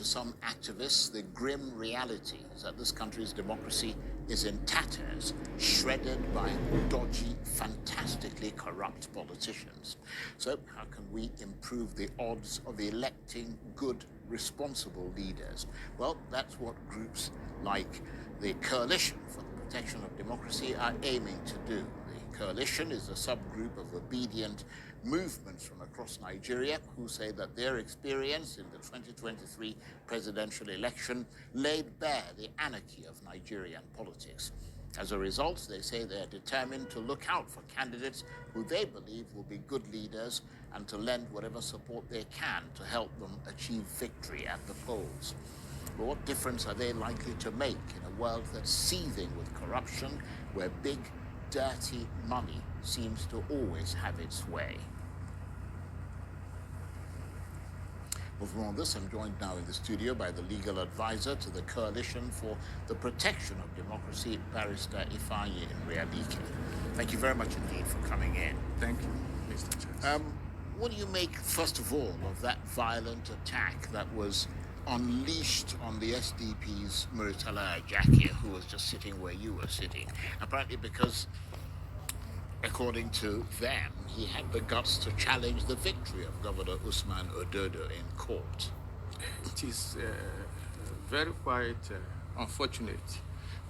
To some activists, the grim reality is that this country's democracy is in tatters, shredded by dodgy, fantastically corrupt politicians. So how can we improve the odds of electing good, responsible leaders? Well, that's what groups like the Coalition for the Protection of Democracy are aiming to do. The Coalition is a subgroup of obedient movements from across Nigeria who say that their experience in the 2023 presidential election laid bare the anarchy of Nigerian politics. As a result, they say they're determined to look out for candidates who they believe will be good leaders and to lend whatever support they can to help them achieve victory at the polls. But what difference are they likely to make in a world that's seething with corruption, where big, dirty money seems to always have its way? Well, on this, I'm joined now in the studio by the legal advisor to the Coalition for the Protection of Democracy, Barrister Ifeanyi Nrialike. Thank you very much indeed for coming in. Thank you, Mr. Chair. What do you make, first of all, of that violent attack that was unleashed on the SDP's Muritala Ajake, who was just sitting where you were sitting? Apparently because, according to them, he had the guts to challenge the victory of Governor Usman Ododo in court. It is very quite unfortunate,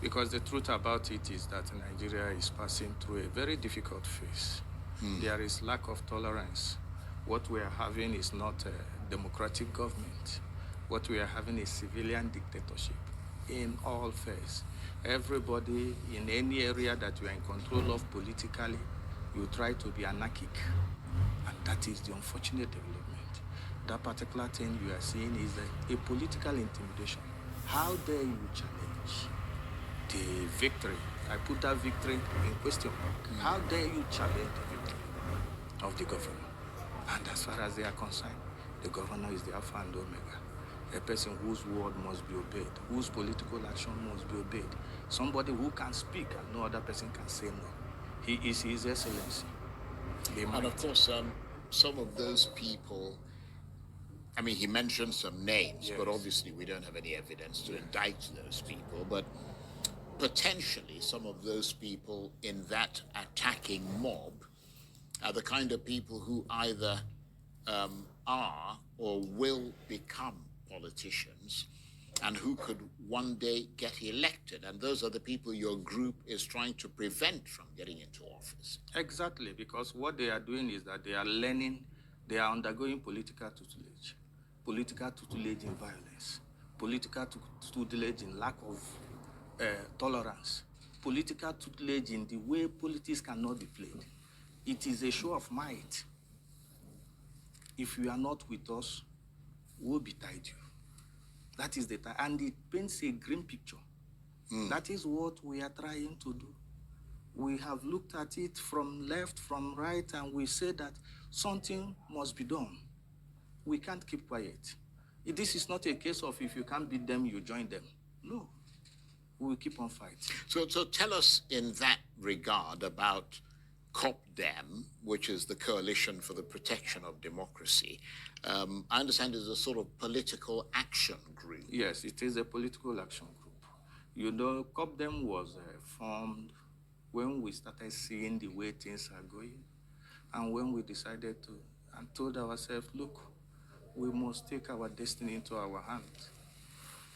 because the truth about it is that Nigeria is passing through a very difficult phase. There is lack of tolerance. What we are having is not a democratic government. What we are having is civilian dictatorship in all phases. Everybody in any area that you are in control of politically, you try to be anarchic. And that is the unfortunate development. That particular thing you are seeing is a political intimidation. How dare you challenge the victory? I put that victory in question mark. How dare you challenge the victory of the governor? And as far as they are concerned, the governor is the Alpha and Omega. A person whose word must be obeyed, whose political action must be obeyed. Somebody who can speak and no other person can say no. He is His Excellency. And of course, some of those people, I mean, he mentioned some names, yes, but obviously we don't have any evidence to indict those people. But potentially some of those people in that attacking mob are the kind of people who either are or will become politicians and who could one day get elected. And those are the people your group is trying to prevent from getting into office. Exactly, because what they are doing is that they are learning, they are undergoing political tutelage in violence, political tutelage in lack of tolerance, political tutelage in the way politics cannot be played. It is a show of might. If you are not with us, we'll betide you. That is the time. And it paints a grim picture. That is what we are trying to do. We have looked at it from left, from right, and we say that something must be done. We can't keep quiet. This is not a case of if you can't beat them, you join them. No. We will keep on fighting. So tell us in that regard about COPDEM, which is the Coalition for the Protection of Democracy. I understand it's a sort of political action group. Yes, it is a political action group. You know, COPDEM was formed when we started seeing the way things are going, and when we decided to, and told ourselves, look, we must take our destiny into our hands.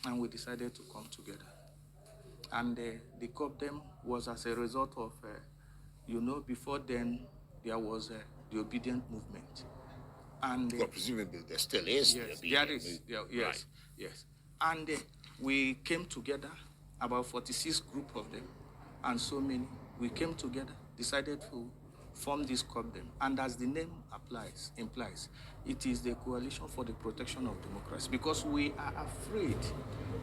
And we decided to come together. And the COPDEM was as a result of you know, before then, there was the obedient movement. And well, presumably there still is. Yes, there is. Yes, right. Yes. And we came together, about 46 group of them, and so many. We came together, decided to form this COPDEM. And as the name implies, it is the Coalition for the Protection of Democracy, because we are afraid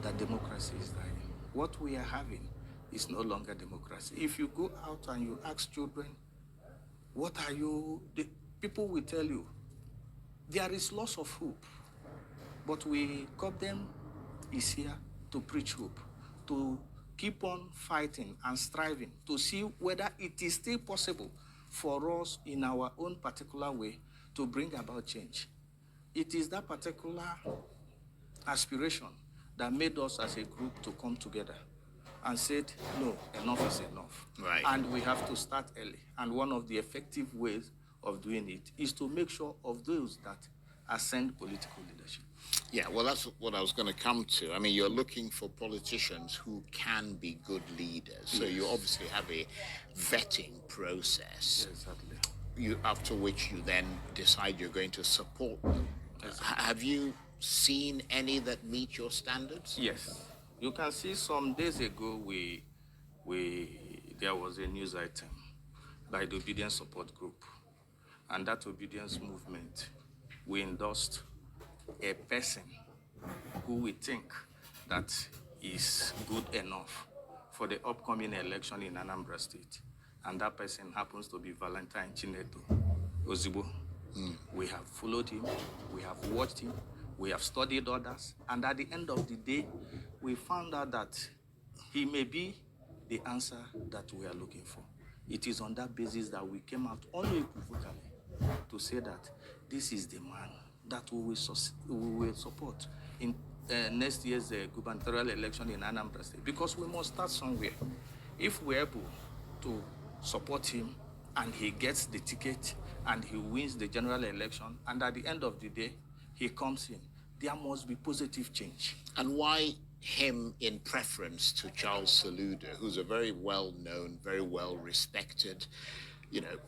that democracy is dying. What we are having is no longer democracy. If you go out and you ask children, what are you, the people will tell you, there is loss of hope. But COPDEM is here to preach hope, to keep on fighting and striving to see whether it is still possible for us in our own particular way to bring about change. It is that particular aspiration that made us as a group to come together and said, no, enough is enough. Right. And we have to start early. And one of the effective ways of doing it is to make sure of those that ascend political leadership. Yeah, well, that's what I was going to come to. I mean, you're looking for politicians who can be good leaders. So you obviously have a vetting process. Exactly. After which you then decide you're going to support them. Exactly. Have you seen any that meet your standards? Yes. You can see some days ago there was a news item by the Obedience Support Group. And that obedience movement, we endorsed a person who we think that is good enough for the upcoming election in Anambra State. And that person happens to be Valentine Chineto Ozigbo. We have followed him, we have watched him, we have studied others, and at the end of the day, we found out that he may be the answer that we are looking for. It is on that basis that we came out unequivocally to say that this is the man that we will support in next year's gubernatorial election in Anambra State, because we must start somewhere. If we're able to support him and he gets the ticket and he wins the general election, and at the end of the day, he comes in, there must be positive change. And why him in preference to Charles Saluda, who's a very well-known, very well-respected,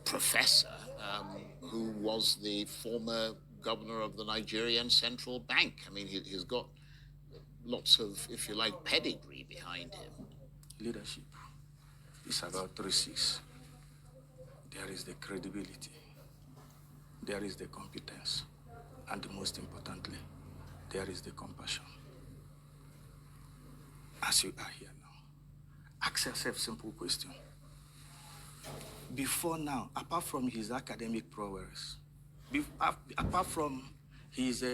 professor, who was the former governor of the Nigerian Central Bank? I mean, he's got lots of, if you like, pedigree behind him. Leadership is about 3 C's. There is the credibility, there is the competence, and most importantly, there is the compassion. As you are here now, ask yourself a simple question. Before now, apart from his academic prowess, apart from his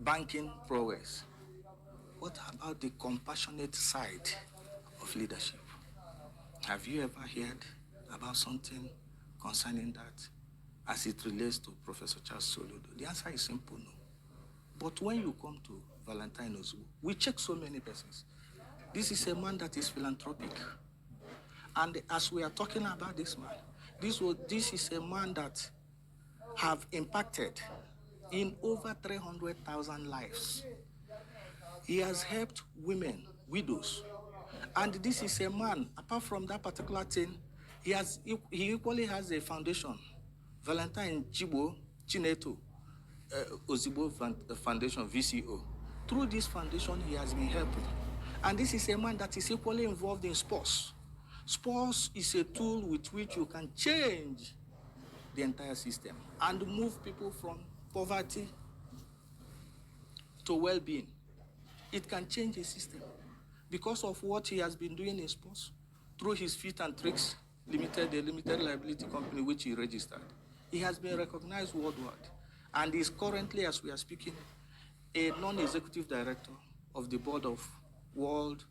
banking prowess, what about the compassionate side of leadership? Have you ever heard about something concerning that as it relates to Professor Charles Soludo? The answer is simple, no. But when you come to Valentine Ozigbo, we check so many persons. This is a man that is philanthropic. And as we are talking about this man, this is a man that have impacted in over 300,000 lives. He has helped women, widows. And this is a man, apart from that particular thing, he equally has a foundation, Valentine Chineto Ozigbo Foundation, VCO. Through this foundation, he has been helping. And this is a man that is equally involved in sports. Sports is a tool with which you can change the entire system and move people from poverty to well-being. It can change a system because of what he has been doing in sports through his Feet and Tricks Limited, the limited liability company which he registered. He has been recognized worldwide and is currently, as we are speaking, a non-executive director of the board of World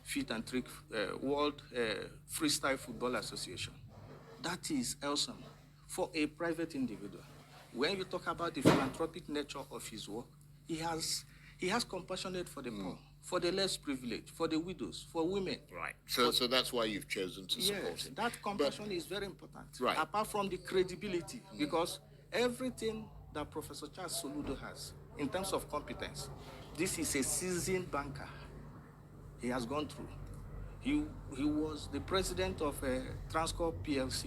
Freestyle Football Association. That is awesome for a private individual. When you talk about the philanthropic nature of his work, he has compassionate for the poor, for the less privileged, for the widows, for women. Right. So that's why you've chosen to support him. That compassion is very important. Right. Apart from the credibility, because everything that Professor Charles Soludo has in terms of competence, this is a seasoned banker. He has gone through. He was the president of Transcorp PLC.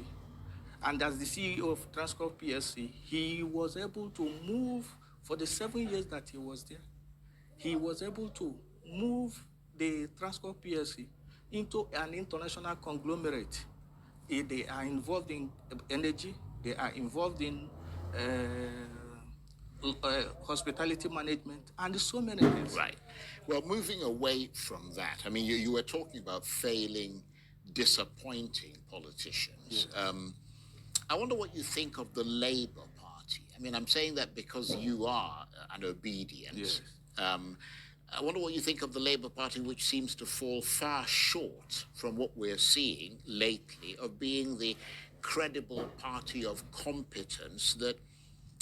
And as the CEO of Transcorp PLC, he was able to move, for the 7 years that he was there, he was able to move the Transcorp PLC into an international conglomerate. They are involved in energy, they are involved in hospitality management, and so many things. Right. Well, moving away from that, I mean, you were talking about failing, disappointing politicians. Yes. I wonder what you think of the Labour Party. I mean, I'm saying that because you are an obedient. Yes. I wonder what you think of the Labour Party, which seems to fall far short from what we're seeing lately of being the credible party of competence that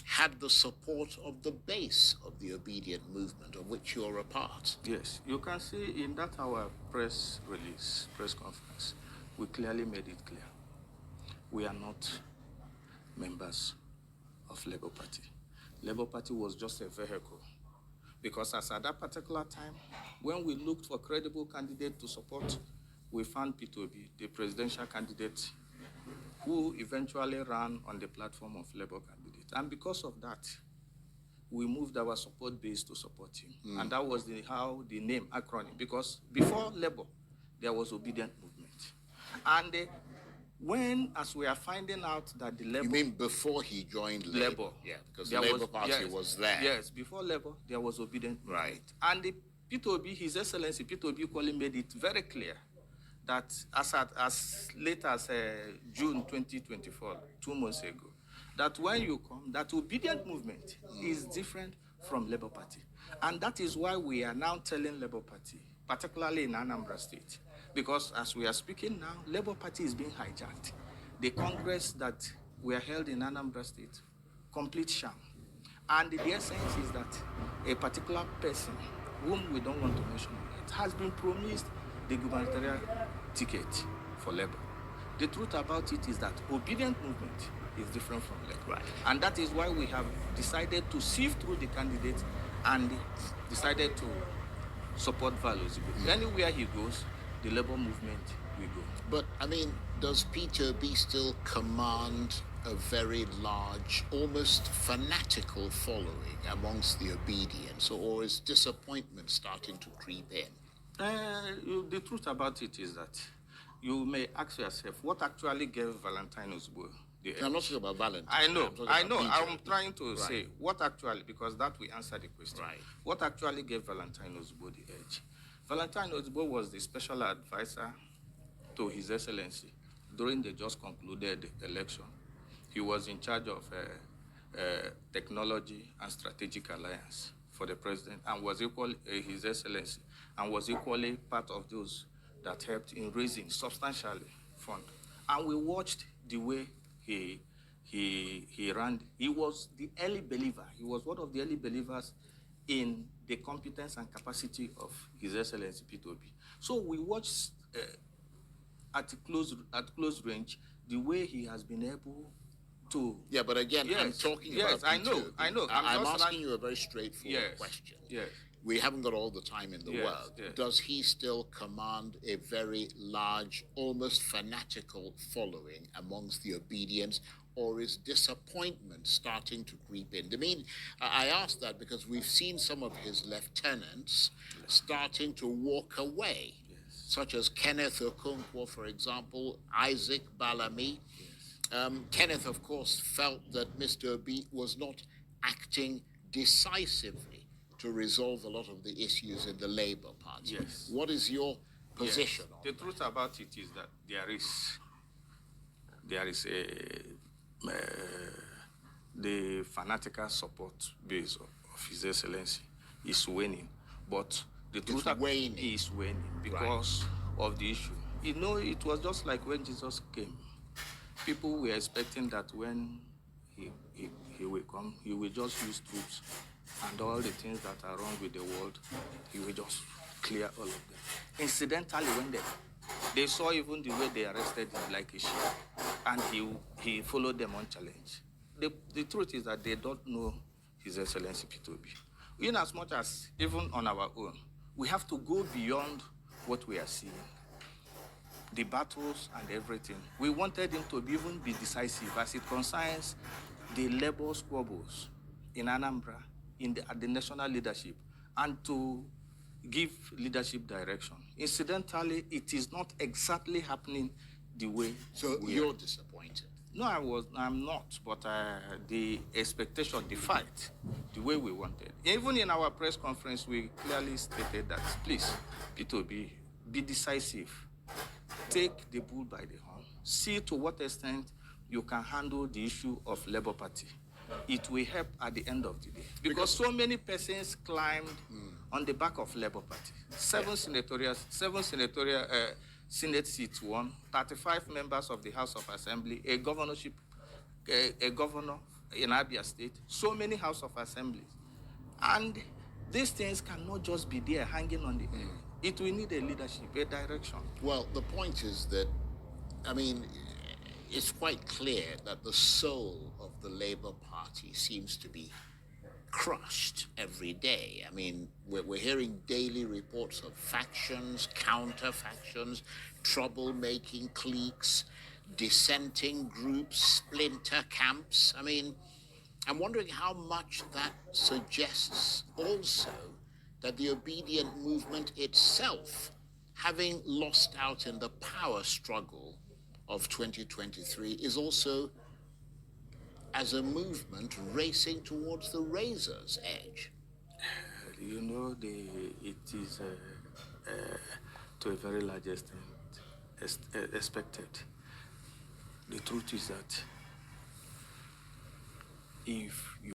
had the support of the base of the obedient movement, of which you're a part. Yes, you can see in that our press release, press conference, we clearly made it clear. We are not members of Labour Party. Labour Party was just a vehicle. Because as at that particular time, when we looked for credible candidate to support, we found P2B, the presidential candidate, who eventually ran on the platform of Labour candidate. And because of that, we moved our support base to support him. And that was how the name, acronym, because before Labour, there was Obedient Movement. And when, as we are finding out that the Labour... You mean before he joined Labour? Yeah, because the Labour Party was there. Yes, before Labour, there was Obedient Movement. Right. And the P2B, His Excellency P2B Kwali made it very clear that as late as June 2024, 2 months ago, that when you come, that Obedient Movement is different from Labour Party. And that is why we are now telling Labour Party, particularly in Anambra State, because as we are speaking now, Labour Party is being hijacked. The Congress that were held in Anambra State, complete sham. And the essence is that a particular person, whom we don't want to mention, it has been promised the gubernatorial ticket for Labour. The truth about it is that Obedient Movement is different from Labour. Right. And that is why we have decided to sift through the candidates and decided to support values. Anywhere he goes, the Labour movement will go. But, I mean, does P2B still command a very large, almost fanatical following amongst the obedience, or is disappointment starting to creep in? The truth about it is that you may ask yourself, what actually gave Valentine Osbo the edge? I'm not talking about Valentine. I know. I'm trying to say what actually, because that will answer the question. Right. What actually gave Valentine Osbo the edge? Valentine Osbo was the special advisor to His Excellency during the just concluded election. He was in charge of technology and strategic alliance for the president, and was equally His Excellency, and was equally part of those that helped in raising substantially fund. And we watched the way he ran. He was the early believer. He was one of the early believers in the competence and capacity of His Excellency P2B. So we watched at close range the way he has been able to... Yeah, but again, I'm talking about P2B. I know. I'm asking you a very straightforward question. Yes. We haven't got all the time in the world. Yes. Does he still command a very large, almost fanatical following amongst the obedience, or is disappointment starting to creep in? I mean, I ask that because we've seen some of his lieutenants starting to walk away, such as Kenneth Okonkwo, for example, Isaac Bellamy. Kenneth, of course, felt that Mr. Obi was not acting decisively to resolve a lot of the issues in the Labour Party. Yes. What is your position on The truth about it is that there is the fanatical support base of His Excellency is waning, but the truth is waning because of the issue. You know, it was just like when Jesus came. People were expecting that when he will come, he will just use troops and all the things that are wrong with the world, he will just clear all of them. Incidentally, when they saw even the way they arrested him like a sheep, and he followed them unchallenged. The truth is that they don't know His Excellency P2B. In as much as, even on our own, we have to go beyond what we are seeing. The battles and everything. We wanted him to even be decisive as it concerns the labor squabbles in Anambra, at the national leadership, and to give leadership direction. Incidentally, it is not exactly happening the way. So you're disappointed? No, I'm not. But the expectation, the fight, the way we wanted. Even in our press conference, we clearly stated that, please, P2B, be decisive. Take the bull by the horn. See to what extent you can handle the issue of Labour Party. It will help at the end of the day. Because so many persons climbed on the back of Labour Party. Seven senatorial Senate seats won, 35 members of the House of Assembly, a governor in Abia State, so many House of Assemblies. And these things cannot just be there hanging on the air. It will need a leadership, a direction. Well, the point is that, I mean, it's quite clear that the soul of the Labour Party seems to be crushed every day. I mean, we're hearing daily reports of factions, counter-factions, troublemaking cliques, dissenting groups, splinter camps. I mean, I'm wondering how much that suggests also that the obedient movement itself, having lost out in the power struggle of 2023, is also, as a movement, racing towards the razor's edge. You know, it is to a very large extent expected. The truth is that if you